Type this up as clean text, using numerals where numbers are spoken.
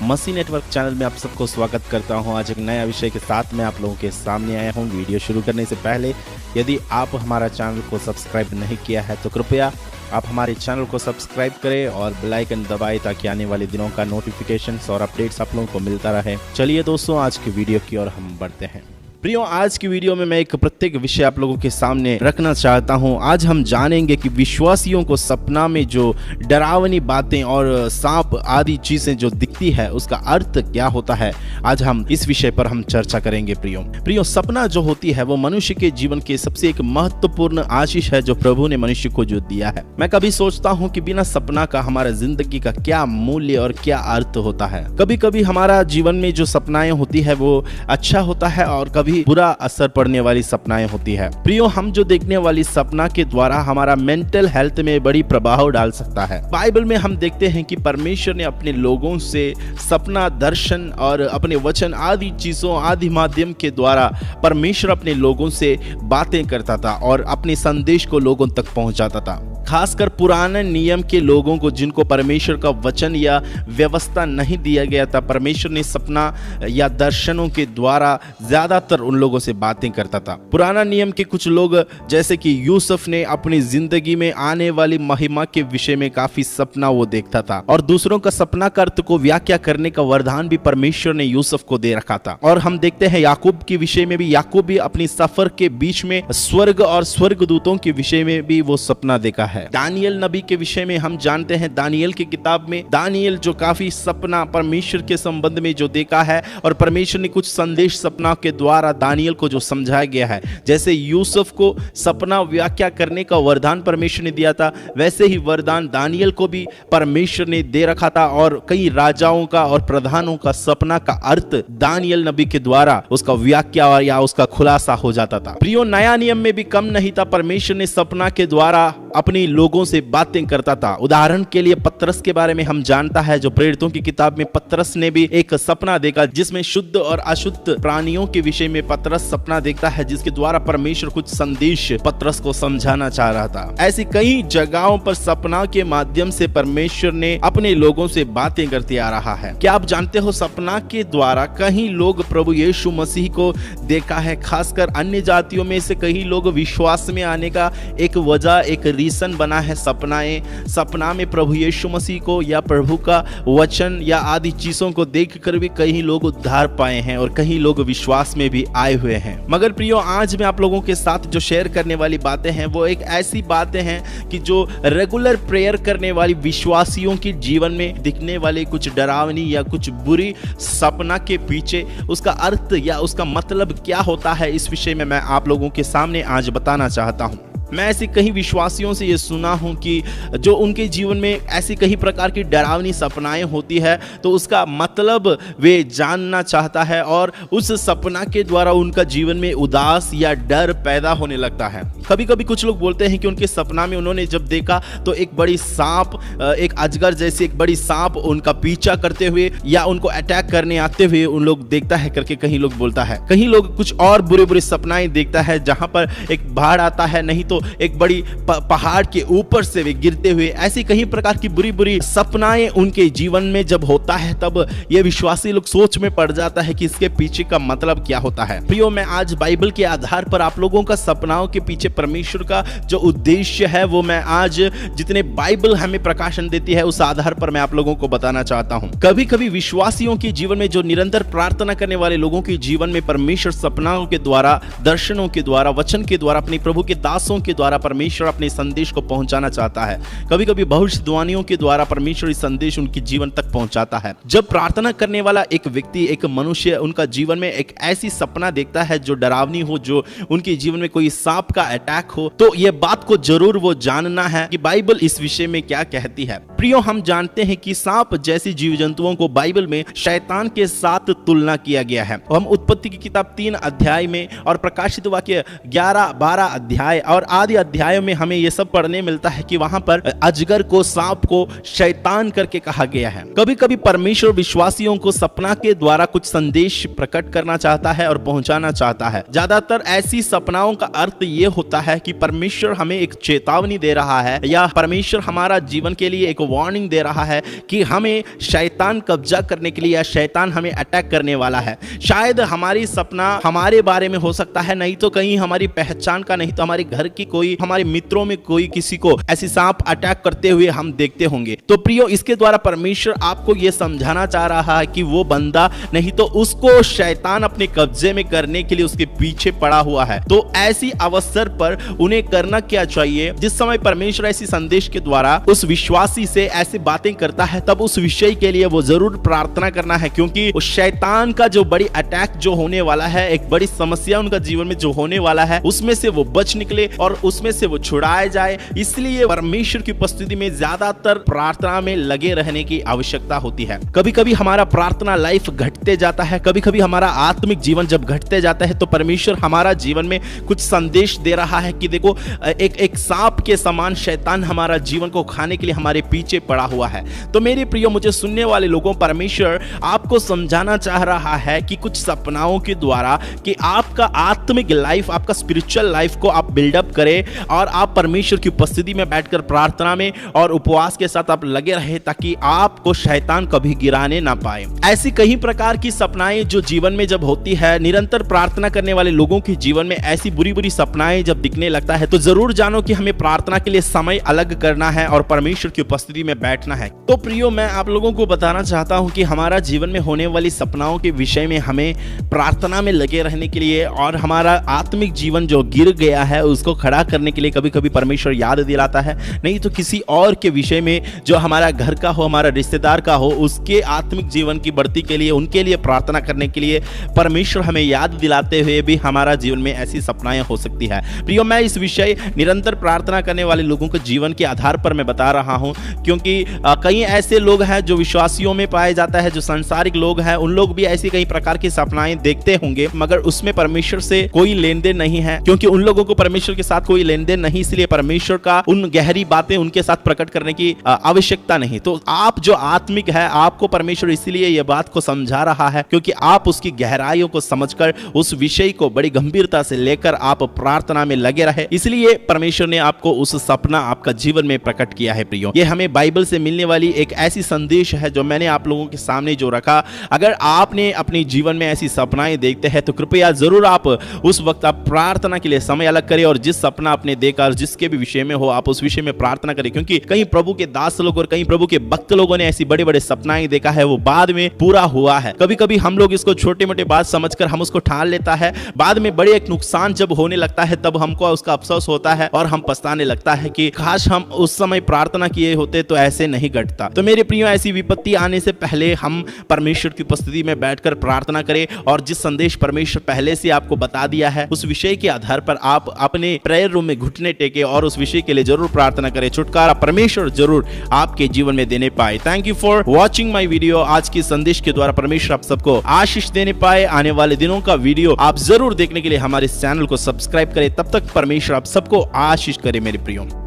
मसीह network channel में आप सबको स्वागत करता हूं। आज एक नया विषय के साथ मैं आप लोगों के सामने आया हूं। वीडियो शुरू करने से पहले यदि आप हमारा चैनल को सब्सक्राइब नहीं किया है तो कृपया आप हमारे चैनल को सब्सक्राइब करें और बेल आइकन दबाएं ताकि आने वाले दिनों का नोटिफिकेशंस और अपडेट्स आप लोगों को मिलता रहे। चलिए दोस्तों, आज की वीडियो की ओर हम बढ़ते हैं। प्रियो, आज की वीडियो में मैं एक प्रत्येक विषय आप लोगों के सामने रखना चाहता हूं। आज हम जानेंगे कि विश्वासियों को सपना में जो डरावनी बातें और सांप आदि चीजें जो दिखती है उसका अर्थ क्या होता है। आज हम इस विषय पर हम चर्चा करेंगे। प्रियो, सपना जो होती है वो मनुष्य के जीवन के सबसे एक महत्वपूर्ण आशीष है जो प्रभु ने मनुष्य को जो दिया है। मैं कभी सोचता हूँ कि बिना सपना का हमारा जिंदगी का क्या मूल्य और क्या अर्थ होता है। कभी कभी हमारा जीवन में जो सपनाएं होती है वो अच्छा होता है और कभी बुरा असर पड़ने वाली सपनाएं होती है। प्रियो, हम जो देखने वाली सपना के द्वारा हमारा मेंटल हेल्थ में बड़ी प्रभाव डाल सकता है। बाइबल में हम देखते हैं कि परमेश्वर ने अपने लोगों से सपना, दर्शन और अपने वचन आदि चीजों आदि माध्यम के द्वारा परमेश्वर अपने लोगों से बातें करता था और अपने संदेश को लोगों तक पहुंचाता था। खासकर पुराने नियम के लोगों को जिनको परमेश्वर का वचन या व्यवस्था नहीं दिया गया था, परमेश्वर ने सपना या दर्शनों के द्वारा ज्यादातर उन लोगों से बातें करता था। पुराना नियम के कुछ लोग जैसे कि यूसुफ ने अपनी जिंदगी में आने वाली महिमा के विषय में काफी सपना वो देखता था और दूसरों का सपना का अर्थ को व्याख्या करने का वरदान भी परमेश्वर ने यूसुफ को दे रखा था। और हम देखते हैं याकूब के विषय में भी, याकूब भी अपनी सफर के बीच में स्वर्ग और स्वर्गदूतों के विषय में भी वो सपना देखा है। दानियल नबी के विषय में हम जानते हैं, दानियल की किताब में दानियल जो काफी सपना परमेश्वर के संबंध में जो देखा है और परमेश्वर ने कुछ संदेश सपना के द्वारा दानियल को जो समझाया गया है। जैसे यूसुफ को सपना व्याख्या करने का वरदान परमेश्वर ने दिया था, वैसे ही वरदान दानियल को भी परमेश्वर ने दे रखा था और कई राजाओं का और प्रधानों का सपना का अर्थ दानियल नबी के द्वारा उसका व्याख्या या उसका खुलासा हो जाता था। प्रियो, नया नियम में भी कम नहीं था, परमेश्वर ने सपना के द्वारा अपनी लोगों से बातें करता था। उदाहरण के लिए पतरस के बारे में हम जानता है, जो प्रेरितों की किताब में पतरस ने भी एक सपना देखा जिसमें शुद्ध और अशुद्ध प्राणियों के विषय में पतरस सपना देखता है, जिसके द्वारा परमेश्वर कुछ संदेश पतरस को समझाना चाह रहा था। ऐसी कई जगहों पर सपना के माध्यम से परमेश्वर ने अपने लोगों से बातें करते आ रहा है। क्या आप जानते हो, सपना के द्वारा कई लोग प्रभु यीशु मसीह को देखा है। खासकर अन्य जातियों में से कई लोग विश्वास में आने का एक वजह, एक रीजन बना है सपना में प्रभु यीशु मसीह को या प्रभु का वचन या आदि चीजों को देखकर भी कई लोग उद्धार पाए हैं और कई लोग विश्वास में भी आए हुए हैं। मगर प्रियो, आज मैं आप लोगों के साथ जो शेयर करने वाली बातें हैं वो एक ऐसी बातें हैं कि जो रेगुलर प्रेयर करने वाली विश्वासियों के जीवन में दिखने वाले कुछ डरावनी या कुछ बुरी सपना के पीछे उसका अर्थ या उसका मतलब क्या होता है, इस विषय में मैं आप लोगों के सामने आज बताना चाहता हूं। मैं ऐसे कई विश्वासियों से ये सुना हूं कि जो उनके जीवन में ऐसी कई प्रकार की डरावनी सपनाएं होती है तो उसका मतलब वे जानना चाहता है और उस सपना के द्वारा उनका जीवन में उदास या डर पैदा होने लगता है। कभी कभी कुछ लोग बोलते हैं कि उनके सपना में उन्होंने जब देखा तो एक बड़ी सांप, एक अजगर जैसी एक बड़ी सांप उनका पीछा करते हुए या उनको अटैक करने आते हुए उन लोग देखता है करके कहीं लोग बोलता है। कहीं लोग कुछ और बुरे बुरे सपनाएं देखता है जहां पर एक बाढ़ आता है, नहीं तो एक बड़ी पहाड़ के ऊपर से वे गिरते हुए। ऐसी कई प्रकार की बुरी बुरी सपनाएं उनके जीवन में जब होता है तब ये विश्वासी लोग सोच में पड़ जाता है कि इसके पीछे का मतलब क्या होता है। प्रियो, मैं आज बाइबल के आधार पर आप लोगों का सपनाओं के पीछे परमेश्वर का जो उद्देश्य है वो मैं आज जितने बाइबल हमें प्रकाशन देती है उस आधार पर मैं आप लोगों को बताना चाहता हूं। कभी कभी विश्वासियों के जीवन में, जो निरंतर प्रार्थना करने वाले लोगों के जीवन में परमेश्वर सपनाओं के द्वारा, दर्शनों के द्वारा, वचन के द्वारा, अपने प्रभु के दासों के द्वारा परमेश्वर अपने संदेश को पहुंचाना चाहता है। कभी कभी भविष्यवाणियों के द्वारा परमेश्वर इस संदेश उनके जीवन तक पहुंचाता है। जब प्रार्थना करने वाला एक व्यक्ति, एक मनुष्य उनका जीवन में एक ऐसी सपना देखता है जो डरावनी हो, जो उनके जीवन में कोई सांप का अटैक हो, तो यह बात को जरूर वो जानना है कि बाइबल इस विषय में क्या कहती है। प्रियो, हम जानते हैं कि सांप जैसी जीव जंतुओं को बाइबल में शैतान के साथ तुलना किया गया है। हम उत्पत्ति की किताब 3 अध्याय में और प्रकाशित वाक्य 11-12 अध्याय और आदि अध्यायों में हमें ये सब पढ़ने मिलता है कि वहां पर अजगर को, सांप को शैतान करके कहा गया है। कभी कभी परमेश्वर विश्वासियों को सपना के द्वारा कुछ संदेश प्रकट करना चाहता है और पहुंचाना चाहता है। ज्यादातर ऐसी सपनाओं का अर्थ ये होता है कि परमेश्वर हमें एक चेतावनी दे रहा है या परमेश्वर हमारा जीवन के लिए एक वार्निंग दे रहा है कि हमें शैतान कब्जा करने के लिए या शैतान हमें अटैक करने वाला है। शायद हमारी सपना हमारे बारे में हो सकता है, नहीं तो कहीं हमारी पहचान का, नहीं तो हमारे घर की कोई, हमारे मित्रों में कोई किसी को ऐसी सांप अटैक करते हुए हम देखते होंगे। तो प्रियो, इसके द्वारा परमेश्वर आपको यह समझाना चाह रहा है कि वो बंदा, नहीं तो उसको शैतान अपने कब्जे में करने के लिए उसके पीछे पड़ा हुआ है। तो ऐसी अवसर पर उन्हें करना क्या चाहिए? जिस समय परमेश्वर ऐसी संदेश के द्वारा उस विश्वासी से ऐसी बातें करता है, तब उस विषय के लिए वो जरूर प्रार्थना करना है, क्योंकि उस शैतान का जो बड़ी अटैक जो होने वाला है, एक बड़ी समस्या उनका जीवन में जो होने वाला है, उसमें से वो बच निकले और उसमें से वो छुड़ाए जाए। इसलिए परमेश्वर की उपस्थिति में ज्यादातर प्रार्थना में लगे रहने की आवश्यकता होती है। कभी कभी हमारा प्रार्थना लाइफ घटते जाता है, कभी कभी हमारा आत्मिक जीवन जब घटते जाता है तो परमेश्वर हमारा जीवन में कुछ संदेश दे रहा है कि देखो, एक सांप के समान शैतान हमारा जीवन को खाने के लिए हमारे पीछे पड़ा हुआ है। तो मेरे प्रियो, मुझे सुनने वाले लोगों, परमेश्वर आपको समझाना चाह रहा है कि कुछ सपनाओं के द्वारा कि आपका आत्मिक लाइफ, आपका स्पिरिचुअल लाइफ को आप बिल्डअप करें और आप परमेश्वर की उपस्थिति में बैठकर प्रार्थना में और उपवास के साथ आप लगे रहे, ताकि आपको शैतान कभी गिराने ना पाए। ऐसी कई प्रकार की सपनाएं जो जीवन में जब होती है, निरंतर प्रार्थना करने वाले लोगों के जीवन में ऐसी बुरी बुरी सपनाएं जब दिखने लगता है, तो जरूर जानो कि हमें प्रार्थना के लिए समय अलग करना है और परमेश्वर की उपस्थिति में बैठना है। तो प्रियो, मैं आप लोगों को बताना चाहता हूं कि हमारा जीवन में होने वाली सपनाओं के विषय में हमें प्रार्थना में लगे रहने के लिए और हमारा आत्मिक जीवन जो गिर गया है उसको खड़ा करने के लिए कभी कभी परमेश्वर याद दिलाता है, नहीं तो किसी और के विषय में जो हमारा घर का हो, हमारा रिश्तेदार का हो, उसके आत्मिक जीवन की बढ़ती के लिए, उनके लिए प्रार्थना करने के लिए परमेश्वर हमें याद दिलाते हुए भी हमारा जीवन में ऐसी सपनाएं हो सकती है। प्रियो, मैं इस विषय निरंतर प्रार्थना करने वाले लोगों के जीवन के आधार पर मैं बता रहा हूं, क्योंकि कई ऐसे लोग हैं जो विश्वासियों में पाए जाता है, जो सांसारिक लोग हैं, उन लोग भी ऐसी कई प्रकार की सपनाएं देखते होंगे, मगर उसमें परमेश्वर से कोई लेन देन नहीं है, क्योंकि उन लोगों को परमेश्वर के साथ कोई लेन देन नहीं, इसलिए परमेश्वर का उन गहरी बातें उनके साथ प्रकट करने की आवश्यकता नहीं। तो आप जो आत्मिक है, आपको परमेश्वर इसलिए यह बात को समझा रहा है क्योंकि आप उसकी गहराइयों को समझकर उस विषय को बड़ी गंभीरता से लेकर आप प्रार्थना में लगे रहे, इसलिए परमेश्वर ने आपको उस सपना आपका जीवन में प्रकट किया है। प्रियो, ये हमें बाइबल से मिलने वाली एक ऐसी संदेश है जो मैंने आप लोगों के सामने जो रखा। अगर आपने अपने जीवन में ऐसी सपनाएं देखते हैं तो कृपया जरूर आप उस वक्त आप प्रार्थना के लिए समय अलग करें, और जिस सपना आपने देखा और जिसके भी विषय में हो, आप उस विषय में प्रार्थना करें, क्योंकि कई प्रभु के दास लोग और कई प्रभु के भक्त लोगों ने ऐसी बड़े बड़े सपनाएं देखा है, वो बाद में पूरा हुआ है। कभी कभी हम लोग इसको छोटे मोटे बात समझकर हम उसको ठान लेता है, बाद में बड़े एक नुकसान जब होने लगता है तब हमको उसका अफसोस होता है और हम पछताने लगता है कि काश हम उस समय प्रार्थना किए होते तो ऐसे नहीं घटता। तो मेरे प्रियो, ऐसी विपत्ति आने से पहले हम परमेश्वर की उपस्थिति में बैठकर प्रार्थना करें, और जिस संदेश परमेश्वर पहले से आपको बता दिया है उस विषय के आधार पर आप अपने प्रेयर रूम में घुटने टेके और उस विषय के लिए जरूर प्रार्थना करें। छुटकारा परमेश्वर जरूर आपके जीवन में देने पाए। Thank you for watching my video. आज की संदेश के द्वारा परमेश्वर आप सबको आशीष देने पाए। आने वाले दिनों का वीडियो आप जरूर देखने के लिए हमारे चैनल को सब्सक्राइब करें। तब तक परमेश्वर आप सबको आशीष करे मेरे प्रियो।